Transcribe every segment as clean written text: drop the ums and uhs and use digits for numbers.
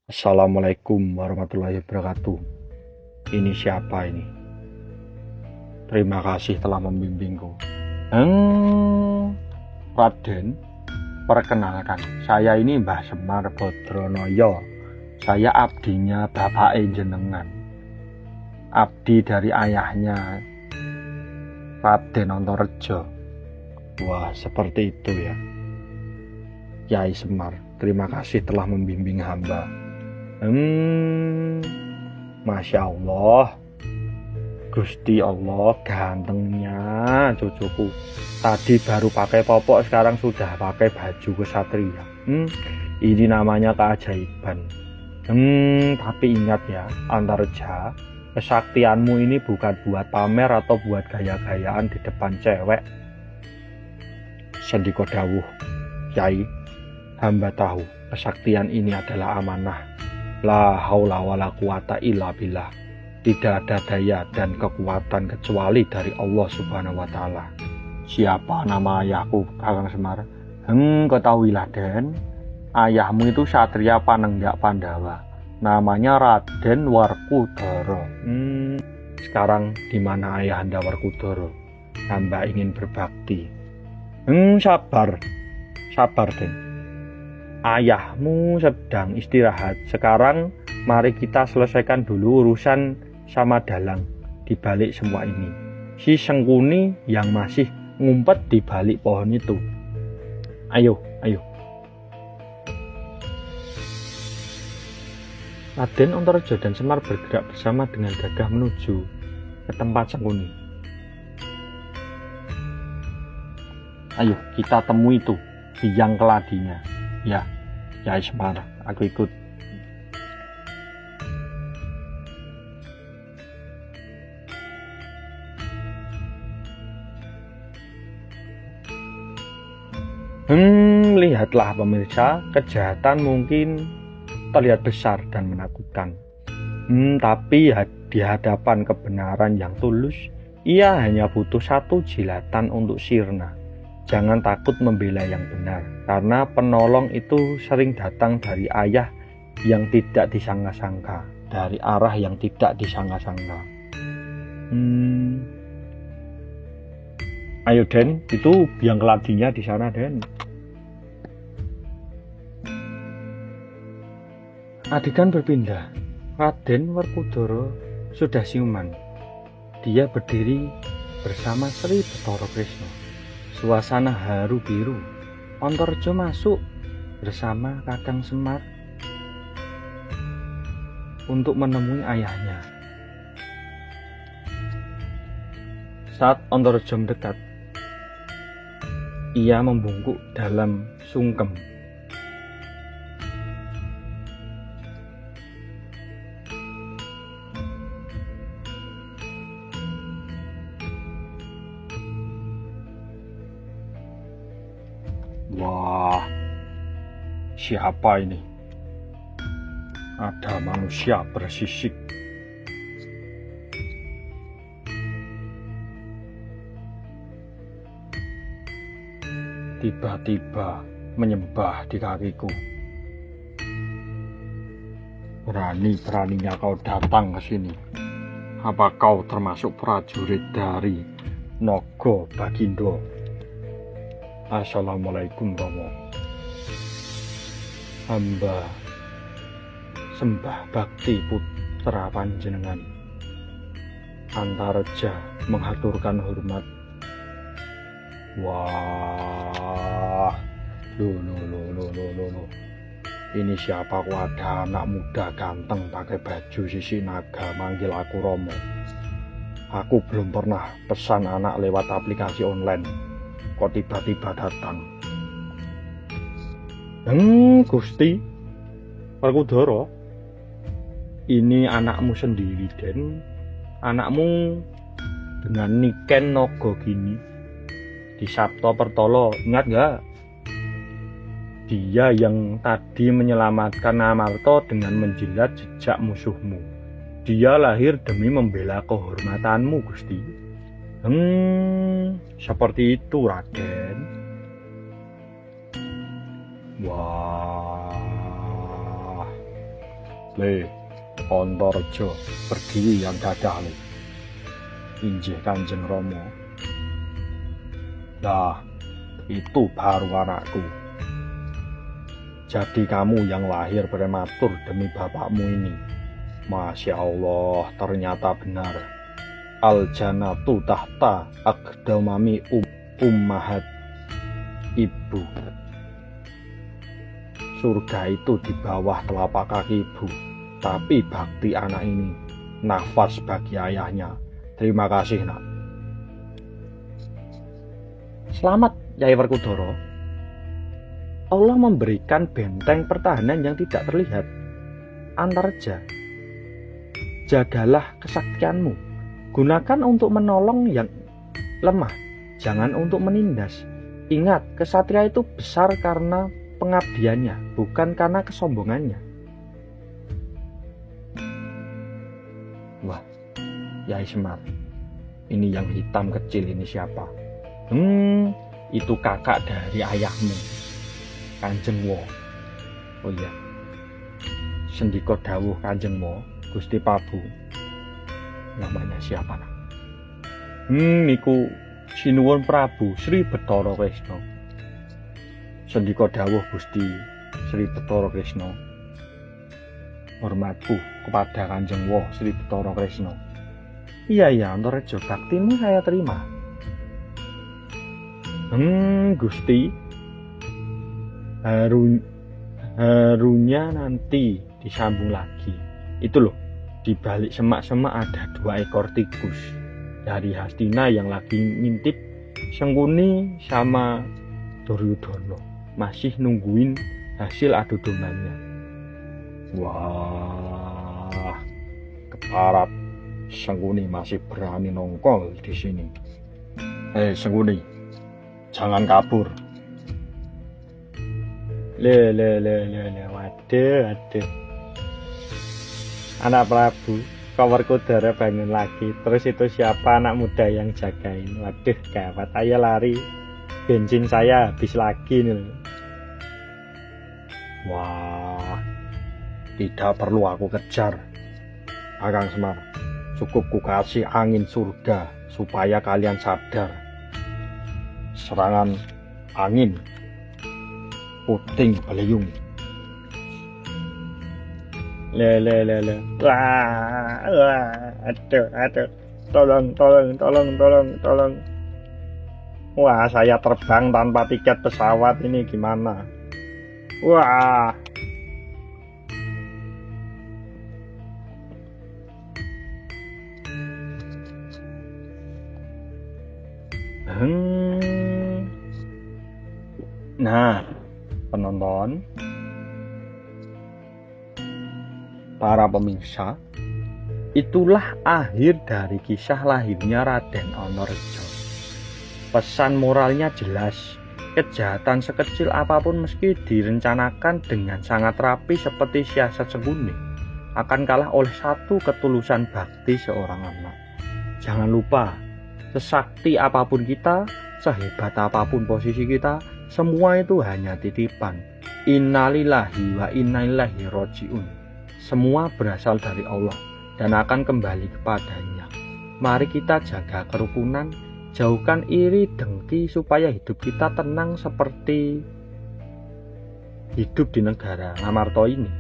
Assalamualaikum warahmatullahi wabarakatuh. Ini siapa ini? Terima kasih telah membimbingku. Raden, perkenalkan, saya ini Mbah Semar Badronoyo. Saya abdinya Bapak Jenengan. Abdi dari ayahnya Raden Antareja. Wah, seperti itu ya. Kyai Semar, terima kasih telah membimbing hamba. Masya Allah, Gusti Allah, gantengnya cucuku. Tadi baru pakai popok, sekarang sudah pakai baju kesatria. Ini namanya keajaiban. Tapi ingat ya, Antareja, kesaktianmu ini bukan buat pamer atau buat gaya-gayaan di depan cewek. Sendiko dawuh, Kyai, hamba tahu kesaktian ini adalah amanah. La haula wala quwata illa billah. Tidak ada daya dan kekuatan kecuali dari Allah Subhanahu wa taala. Siapa nama ayahku, Kakang Semar? Ketahuilah, Den. Ayahmu itu Satria Panenggak Pandawa. Namanya Raden Werkudara. Sekarang di mana ayahanda Werkudara? Hamba ingin berbakti. Sabar, Den. Ayahmu sedang istirahat. Sekarang mari kita selesaikan dulu urusan sama dalang di balik semua ini. Si Sengkuni yang masih ngumpet di balik pohon itu. Ayo. Raden Antareja dan Semar bergerak bersama dengan gagah menuju ke tempat Sengkuni. Ayo kita temui itu biang keladinya. Ya, Kyai Semar, aku ikut. Lihatlah pemirsa, kejahatan mungkin terlihat besar dan menakutkan. Tapi di hadapan kebenaran yang tulus, ia hanya butuh satu jilatan untuk sirna. Jangan takut membela yang benar, karena penolong itu sering datang dari ayah yang tidak disangka-sangka, dari arah yang tidak disangka-sangka. Ayo Den, itu biang keladinya di sana Den. Adegan berpindah. Raden Werkudara sudah siuman. Dia berdiri bersama Sri Bathara Krisna. Suasana haru biru. Antareja masuk bersama Kakang Semar untuk menemui ayahnya. Saat Antareja mendekat, ia membungkuk dalam sungkem. Wah, siapa ini? Ada manusia bersisik. Tiba-tiba menyembah di kakiku. Berani-beraninya kau datang ke sini. Apa kau termasuk prajurit dari Naga Bagindo? Assalamualaikum Romo. Hamba sembah bakti putra panjenengan. Antareja mengaturkan hormat. Wah, loh. Ini siapa? Kok ada anak muda ganteng pakai baju sisi naga manggil aku Romo. Aku belum pernah pesan anak lewat aplikasi online. Kok tiba-tiba datang? Gusti Werkudara, ini anakmu sendiri Den. Anakmu dengan niken naga gini di Sabto Pertolo, ingat gak? Dia yang tadi menyelamatkan Amarta dengan menjilat jejak musuhmu. Dia lahir demi membela kehormatanmu, Gusti. Seperti itu, Raden. Wah, Le, Antareja berdiri yang gagah le. Injih Kanjeng Rama. Nah, itu baru anakku. Jadi kamu yang lahir prematur demi bapakmu ini. Masya Allah, ternyata benar. Al-jannatu tahta aqdamami ummahat ibu. Surga itu di bawah telapak kaki ibu. Tapi bakti anak ini nafas bagi ayahnya. Terima kasih, nak. Selamat, Nyai Werkudara. Allah memberikan benteng pertahanan yang tidak terlihat. Antareja, jagalah kesaktianmu. Gunakan untuk menolong yang lemah, jangan untuk menindas. Ingat, kesatria itu besar karena pengabdiannya, bukan karena kesombongannya. Wah, Yai Semar, ini yang hitam kecil ini siapa? Itu kakak dari ayahmu, Kanjeng Wo. Oh iya, sendika dawuh Kanjeng Wo, Gusti Prabu. Namanya siapa, nak? Niku Sinuwun Prabu Sri Bathara Kresna. Sendika dawuh Gusti Sri Bathara Kresna. Hormatku kepada Kanjeng Wo Sri Bathara Kresna. Iya, Antareja, baktimu saya terima. Gusti, harunya nanti disambung lagi. Itu loh, di balik semak-semak ada 2 ekor tikus dari Hastina yang lagi ngintip Sengkuni sama Duryudana. Masih nungguin hasil adu dombanya. Wah, keparap. Sengkuni masih berani nongkol di sini. Sengkuni, jangan kabur. Waduh. Anak Prabu, kau Werkudara bangun lagi. Terus itu siapa anak muda yang jagain? Waduh, gawat. Ayo lari. Bensin saya habis lagi nih. Wah, tidak perlu aku kejar, Kakang Semar. Cukup ku kasih angin surga supaya kalian sadar. Serangan angin puting beliung. Wah, aduh. Tolong. Wah, saya terbang tanpa tiket pesawat ini gimana? Wah. Nah, penonton, para pemirsa, itulah akhir dari kisah lahirnya Raden Antareja. Pesan moralnya jelas, kejahatan sekecil apapun meski direncanakan dengan sangat rapi seperti siasat Sengkuni akan kalah oleh satu ketulusan bakti seorang anak. Jangan lupa, sesakti apapun kita, sehebat apapun posisi kita, semua itu hanya titipan. Innalillahi wa inna ilaihi rajiun. Semua berasal dari Allah dan akan kembali kepadanya. Mari kita jaga kerukunan, jauhkan iri dengki supaya hidup kita tenang seperti hidup di negara Ngamarta ini.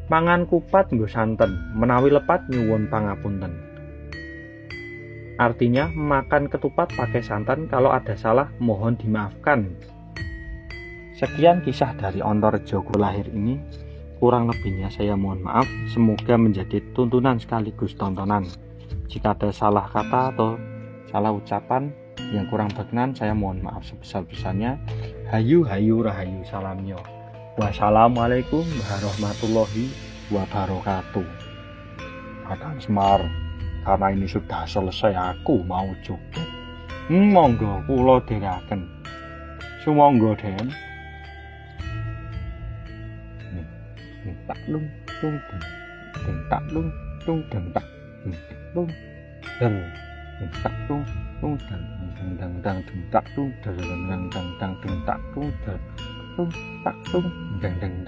Mangan kupat nggo santen, menawi lepat nyuwun pangapunten. Artinya makan ketupat pakai santan, kalau ada salah mohon dimaafkan. Sekian kisah dari Antareja lahir ini. Kurang lebihnya saya mohon maaf. Semoga menjadi tuntunan sekaligus tontonan. Jika ada salah kata atau salah ucapan yang kurang berkenan, saya mohon maaf sebesar-besarnya. Hayu rahayu salamnya. Wassalamualaikum warahmatullahi wabarakatuh. Kakang Semar, karena ini sudah selesai, aku mau joget. Monggo kula dherekaken. Sumangga, Den. Tak lung tung tak lung tung tak lung dan tak lung dang tak lung dang tak lung tak lung dang